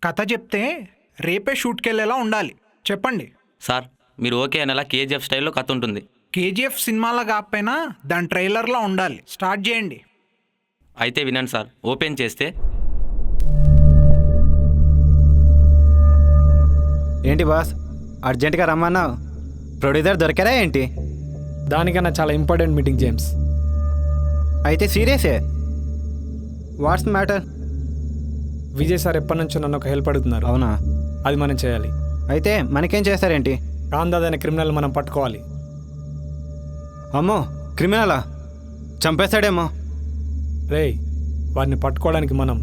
కథ చెప్తే రేపే షూట్కి వెళ్ళేలా ఉండాలి. చెప్పండి. సార్ మీరు ఓకే అనేలా కేజీఎఫ్ స్టైల్లో కథ ఉంటుంది. కేజీఎఫ్ సినిమాలో కాకపోయినా దాని ట్రైలర్లో ఉండాలి. స్టార్ట్ చేయండి. అయితే వినండి సార్, ఓపెన్ చేస్తే ఏంటి బాస్ అర్జెంటుగా రమ్మన్నావు? ప్రొడ్యూసర్ దొరికారా ఏంటి? దానికన్నా చాలా ఇంపార్టెంట్ మీటింగ్ జేమ్స్. అయితే సీరియసే. What's matter? విజయ్ సార్ ఎప్పటి నుంచో నన్ను ఒక హెల్ప్ అడుగుతున్నారు. అవునా? అది మనం చేయాలి. అయితే మనకేం చేస్తారేంటి? కాందాద్ అనే క్రిమినల్ మనం పట్టుకోవాలి. అమ్మో, క్రిమినలా? చంపేస్తాడేమో. రేయ్, వారిని పట్టుకోవడానికి మనం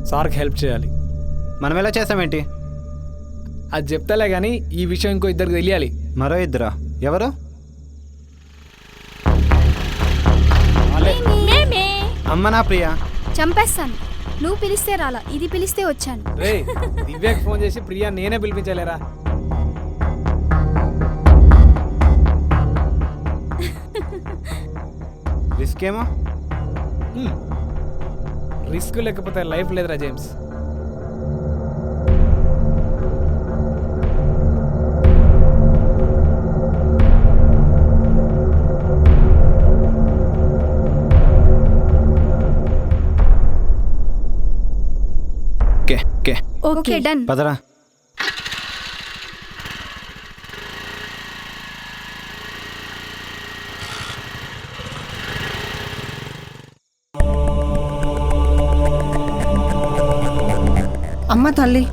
సార్కి హెల్ప్ చేయాలి. మనం ఎలా చేస్తామేంటి? అది చెప్తాలే కానీ ఈ విషయం ఇంకో ఇద్దరికి తెలియాలి. మరో ఇద్దరా? ఎవరు? అమ్మ నా ప్రియా. చంపేస్తాను. నువ్వు పిలిస్తే రాలా, ఇది పిలిస్తే వచ్చాను. రేయ్, దివ్యకి ఫోన్ చేసి ప్రియా నేనే పిలిపించలేరా? రిస్క్ ఏమో. రిస్క్ లేకపోతే లైఫ్ లేదురా జేమ్స్. Okay done. పదరా. అమ్మ తల్లి,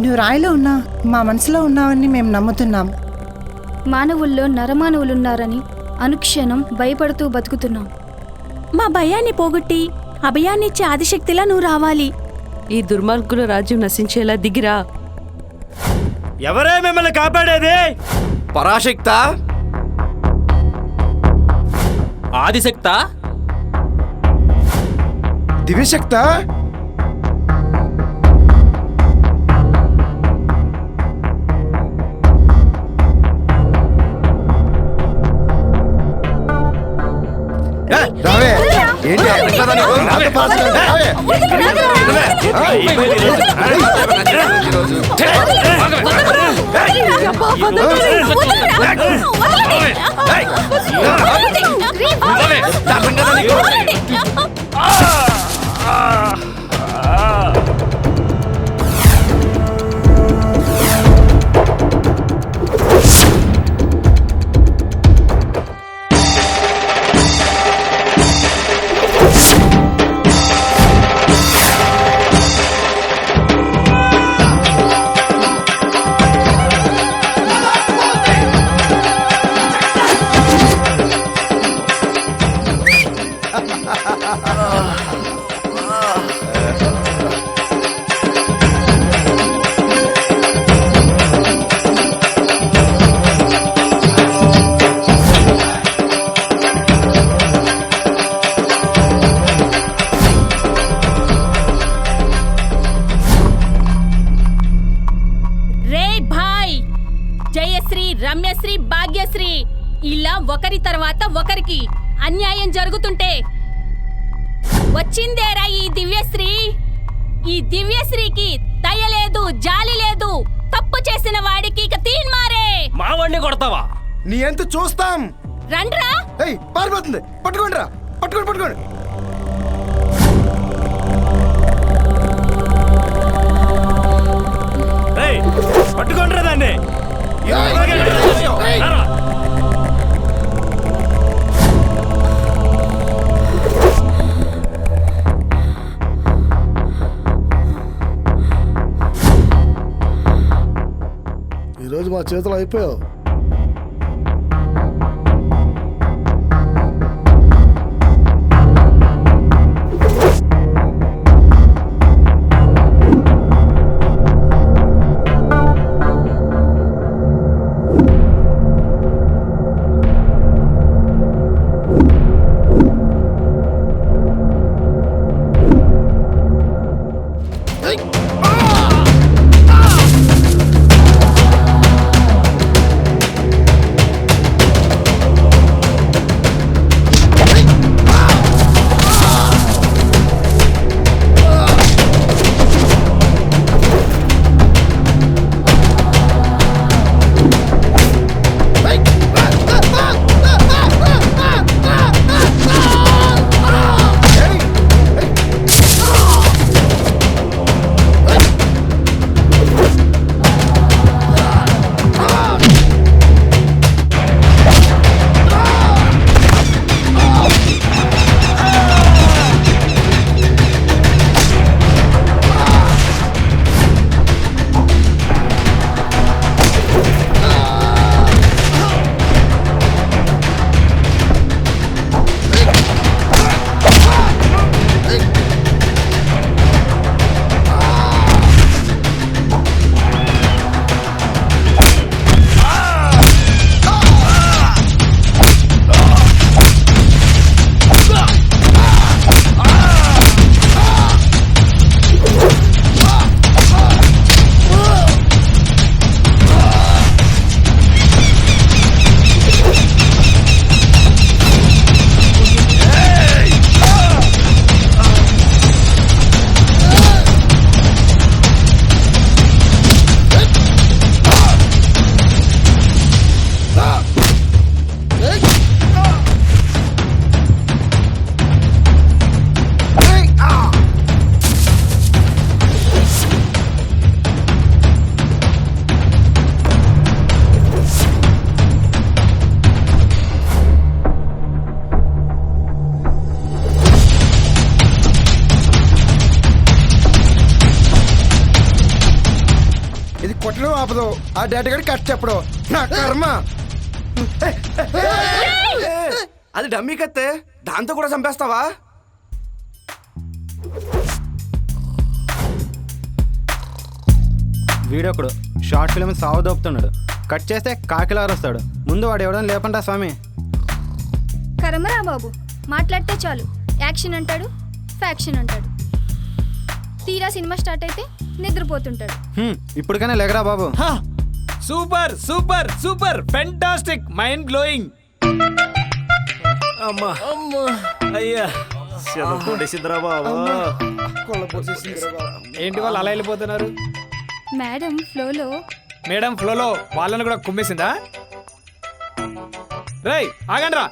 నువ్వు రాయిలో ఉన్నా మా మనసులో ఉన్నావని మేము నమ్ముతున్నాం. మానవుల్లో నరమానవులున్నారని అనుక్షణం భయపడుతూ బతుకుతున్నాం. మా భయాన్ని పోగొట్టి అభయాన్నిచ్చే ఆదిశక్తిలా నువ్వు రావాలి. ఈ దుర్మార్గుల రాజ్యం నశించేలా దిగిరా. ఎవరే మిమ్మల్ని కాపాడేది? పరాశక్త, ఆదిశక్త, దివ్యశక్త, రావే. ఏంటి జయశ్రీ, రమ్యశ్రీ, భాగ్యశ్రీ ఇలా ఒకరి తర్వాత ఒకరికి అన్యాయం జరుగుతుంటే వచ్చిందేరా ఈ దివ్యశ్రీ. ఈ దివ్యశ్రీకి దయ లేదు, జాలి లేదు. తప్పు చేసిన వాడికి ఇక తీన్మారే. మా వాడిని కొడతావా? నీ ఎంత చూస్తాం. రండ్రా. పారిపోతుంది. పట్టుకోండి రా, పట్టుకోండి పట్టుకోండి. పట్టుకోండి రా దాన్ని. ఈరోజు మా చేతులు అయిపోయావు. డైరెక్టర్ ఆపదు, ఆ డైరెక్టర్ గారికి కట్ చెప్పడు. నా కర్మ. అది డమ్మీ కత్తే, దాంతో కూడా చంపేస్తావా? వీడొకడు షార్ట్ ఫిల్మ్ సాగు దోపుతున్నాడు. కట్ చేస్తే కాకిలారు వస్తాడు. ముందు వాడు ఎవడని లేపంటా స్వామి. కరమరా బాబు, మాట్లాడితే చాలు యాక్షన్ అంటాడు, ఫ్యాక్షన్ అంటాడు. తీరా సినిమా స్టార్ట్ అయితే నిద్రపోతుంటాడు. ఇప్పటికైనా లేకరా బాబు. Super super super fantastic mind blowing. అమ్మా అయ్యా కొట్టేసిందిరా బాబు. ఏంటి వాళ్ళు అలా వెళ్ళిపోతున్నారు? మేడం ఫ్లోలో మేడం ఫ్లోలో వాళ్ళని కూడా కుమ్మేసిందా? రేయ్ ఆగండ్రా.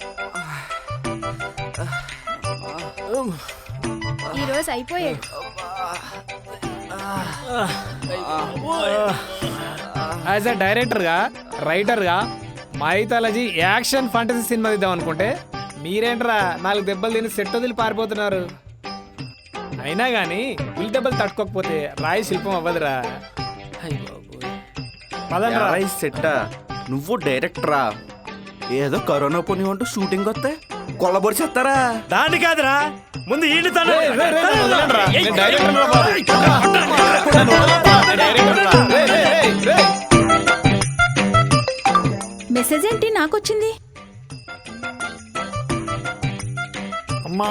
ఈరోజు అయిపోయాడు. యాజ్ అ డైరెక్టర్గా రైటర్గా మైథాలజీ యాక్షన్ ఫాంటసీ సినిమా తీద్దాం అనుకుంటే మీరేంట్రా 4 దెబ్బలు తిని సెట్ వదిలి పారిపోతున్నారు. అయినా కానీ ఈ దెబ్బలు తట్టుకోకపోతే రాయి శిల్పం అవ్వదురా. పదండ్రా. సెట్ నువ్వు డైరెక్టరా? ఏదో కరోనా పోనీ అంటూ షూటింగ్ వస్తే కొల్లబొడిచేస్తారా? దాన్ని కాదురా, ముందు ఈయన తను. రేయ్, రేయ్, రేయ్, నన్ను వదలండ్రా. నేను డైరెక్టర్రా బాబు. నన్ను వదలండ్రా. నేను డైరెక్టర్రా. రేయ్, రేయ్, రేయ్, రేయ్. మెసేజ్ ఏంటి నాకొచ్చింది? అమ్మా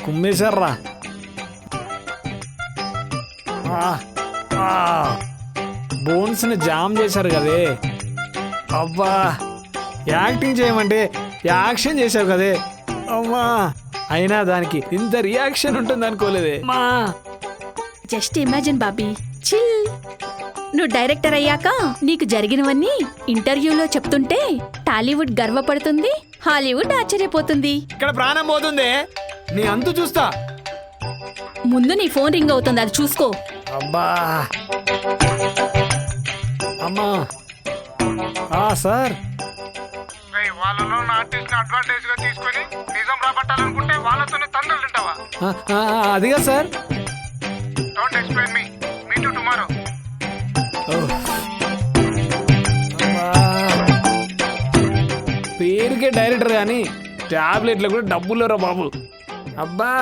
కుమ్మేశారా. బోన్స్ ని జామ్ చేశారు కదే. అబ్బా యాక్టింగ్ చేయమంటే యాక్షన్ చేశావు కదే. అమ్మా అయినా దానికి ఇంత రియాక్షన్ ఉంటుంది అనుకోలేదే. Just imagine Bobby, chill. నువ్వు డైరెక్టర్ అయ్యాక నీకు జరిగినవన్నీ ఇంటర్వ్యూలో చెప్తుంటే టాలీవుడ్ గర్వపడుతుంది, హాలీవుడ్ ఆశ్చర్యపోతుంది. ఇక్కడ ప్రాణం పోతుంది. నీ అంతు చూస్తా. ముందు నీ ఫోన్ రింగ్ అవుతుంది, అది చూసుకో. అబ్బా అమ్మా సార్, వాళ్ళలో ఆర్టిస్ట్ అడ్వాంటేజ్ గా తీసుకొని నిజం రాబట్టాలనుకుంటే వాళ్ళతోనే తండ్రులు తింటావా? అదిగా sir. Don't explain me to tomorrow. పేరుకే డైరెక్టర్ కానీ టాబ్లెట్లు కూడా డబ్బులు రా బాబు. అబ్బా